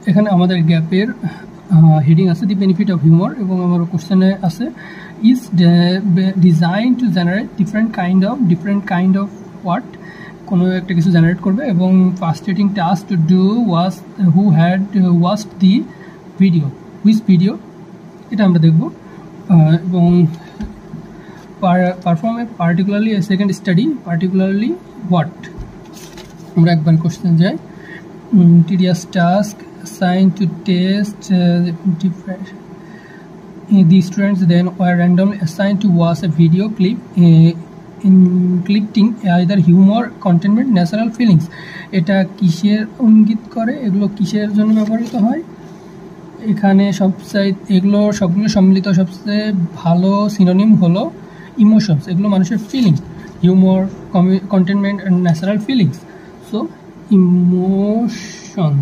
এখানে আমাদের গ্যাপের হেডিং আছে দি বেনিফিট অফ হিউমার, এবং আমার কোশ্চেনে আছে is design to generate different kind of what, কোনো একটা কিছু জেনারেট করবে, এবং frustrating task to do was who had watched the video, which video, এটা আমরা দেখব। এবং perform a particularly a second study, particularly what. আমরা একবার কোশ্চেন যাই। Tedious task assigned to test the students then were randomly assigned to watch a video clip including either humor, contentment, natural feelings। এটা কিসের ইঙ্গিত করে, এগুলো কিসের জন্য ব্যবহৃত হয়? এখানে এগুলো সবগুলো সম্মিলিত সবচেয়ে ভালো সিনোনিম হলো ইমোশনস, এগুলো মানুষের feelings, humour, containment and natural feelings. So emotions.